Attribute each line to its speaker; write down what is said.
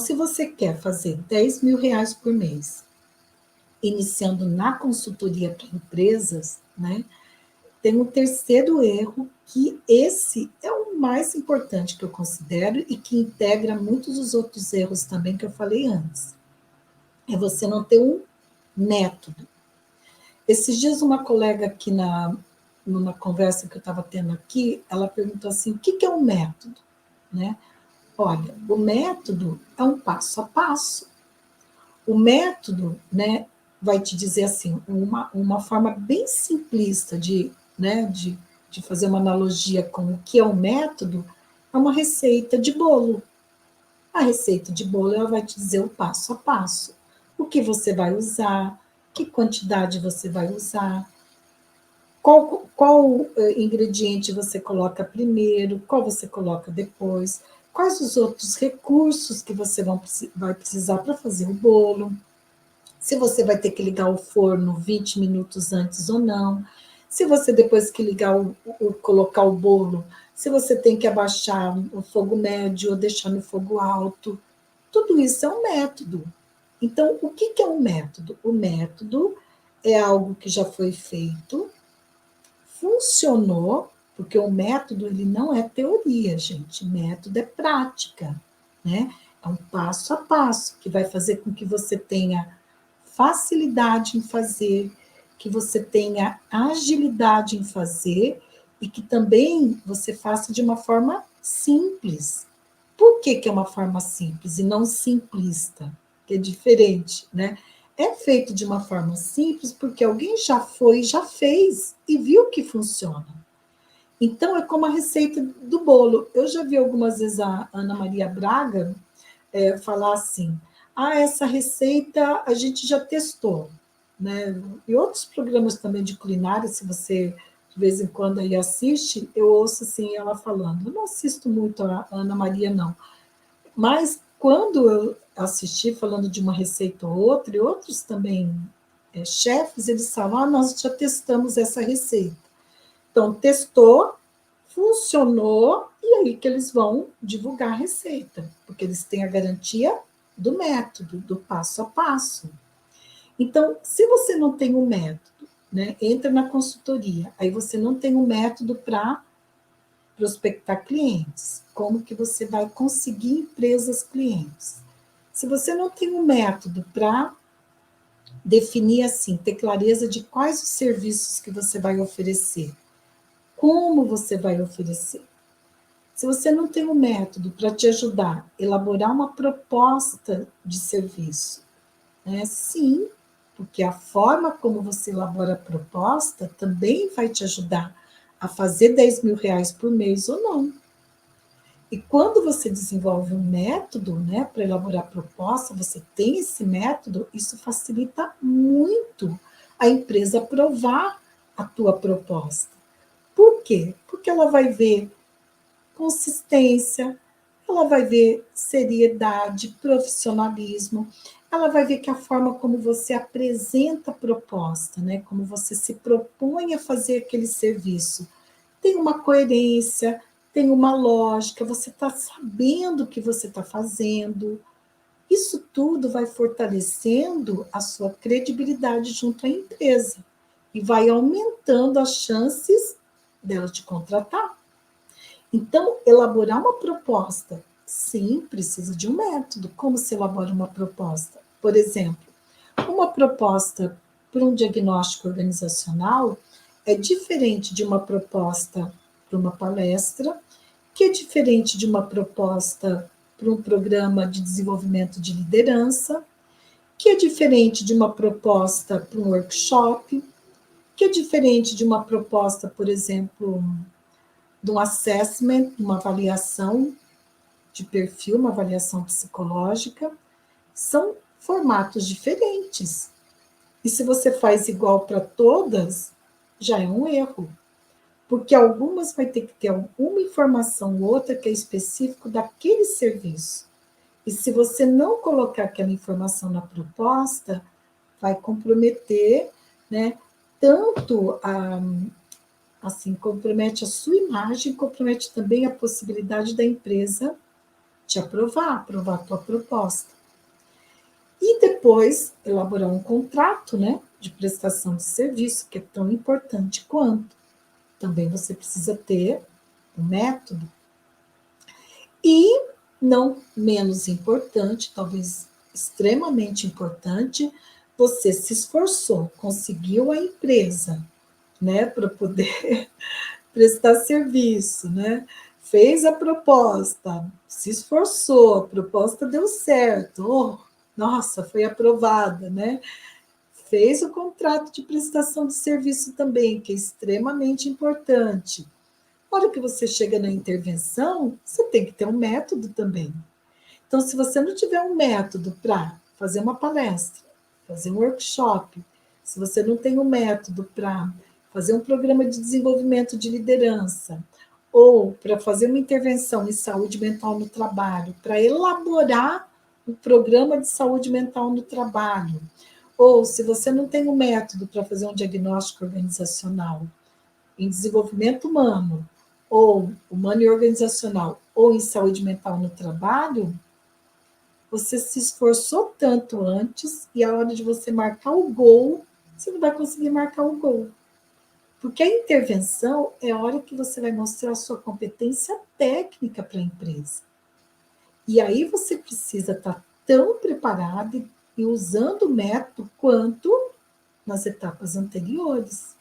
Speaker 1: se você quer fazer 10 mil reais por mês, iniciando na consultoria para empresas, né? Tem um terceiro erro, que esse é o mais importante que eu considero e que integra muitos dos outros erros também que eu falei antes. É você não ter um método. Esses dias uma colega aqui numa conversa que eu estava tendo aqui, ela perguntou assim, o que é um método? Né? Olha, o método é um passo a passo. O método, né, vai te dizer assim, uma forma bem simplista né, de fazer uma analogia com o que é um método, é uma receita de bolo. A receita de bolo, ela vai te dizer o passo a passo. O que você vai usar, que quantidade você vai usar, qual ingrediente você coloca primeiro, qual você coloca depois, quais os outros recursos que você vai precisar para fazer o bolo, se você vai ter que ligar o forno 20 minutos antes ou não, se você depois que ligar colocar o bolo, se você tem que abaixar o fogo médio ou deixar no fogo alto, tudo isso é um método. Então, o que é um método? O método é algo que já foi feito, funcionou, porque o método ele não é teoria, gente. Método é prática, né? É um passo a passo que vai fazer com que você tenha facilidade em fazer, que você tenha agilidade em fazer e que também você faça de uma forma simples. Por que é uma forma simples e não simplista? Que é diferente, né? É feito de uma forma simples porque alguém já foi, já fez e viu que funciona. Então, é como a receita do bolo. Eu já vi algumas vezes a Ana Maria Braga falar assim, essa receita a gente já testou, né? E outros programas também de culinária, se você de vez em quando aí assiste, eu ouço assim ela falando. Eu não assisto muito a Ana Maria, não. Mas quando eu assisti falando de uma receita ou outra, e outros também chefes, eles falam, nós já testamos essa receita. Então, testou, funcionou, e aí que eles vão divulgar a receita, porque eles têm a garantia do método, do passo a passo. Então, se você não tem um método, né, entra na consultoria, aí você não tem um método para prospectar clientes, como que você vai conseguir empresas clientes. Se você não tem um método para definir assim, ter clareza de quais os serviços que você vai oferecer, como você vai oferecer. Se você não tem um método para te ajudar a elaborar uma proposta de serviço, né? Sim, porque a forma como você elabora a proposta também vai te ajudar a fazer 10 mil reais por mês ou não. E quando você desenvolve um método, né, para elaborar a proposta, você tem esse método, isso facilita muito a empresa aprovar a tua proposta. Por quê? Porque ela vai ver consistência, ela vai ver seriedade, profissionalismo, ela vai ver que a forma como você apresenta a proposta, né, como você se propõe a fazer aquele serviço, tem uma coerência, tem uma lógica, você está sabendo o que você está fazendo. Isso tudo vai fortalecendo a sua credibilidade junto à empresa e vai aumentando as chances dela te contratar. Então, elaborar uma proposta, sim, precisa de um método. Como se elabora uma proposta? Por exemplo, uma proposta para um diagnóstico organizacional é diferente de uma proposta para uma palestra, que é diferente de uma proposta para um programa de desenvolvimento de liderança, que é diferente de uma proposta para um workshop, que é diferente de uma proposta, por exemplo, de um assessment, uma avaliação de perfil, uma avaliação psicológica. São formatos diferentes. E se você faz igual para todas, já é um erro. Porque algumas vai ter que ter alguma informação ou outra que é específico daquele serviço. E se você não colocar aquela informação na proposta, vai comprometer, né, tanto assim, compromete a sua imagem, compromete também a possibilidade da empresa te aprovar a tua proposta. E depois elaborar um contrato, né, de prestação de serviço, que é tão importante quanto. Também você precisa ter um método. E, não menos importante, talvez extremamente importante, você se esforçou, conseguiu a empresa, né, para poder prestar serviço, né? Fez a proposta, se esforçou, a proposta deu certo, oh, nossa, foi aprovada, né? Fez o contrato de prestação de serviço também, que é extremamente importante. Na hora que você chega na intervenção, você tem que ter um método também. Então, se você não tiver um método para fazer uma palestra, fazer um workshop, se você não tem um método para fazer um programa de desenvolvimento de liderança, ou para fazer uma intervenção em saúde mental no trabalho, para elaborar um programa de saúde mental no trabalho, ou se você não tem um método para fazer um diagnóstico organizacional em desenvolvimento humano, ou humano e organizacional, ou em saúde mental no trabalho, você se esforçou tanto antes e a hora de você marcar o gol, você não vai conseguir marcar o gol. Porque a intervenção é a hora que você vai mostrar a sua competência técnica para a empresa. E aí você precisa estar tão preparado e usando o método quanto nas etapas anteriores.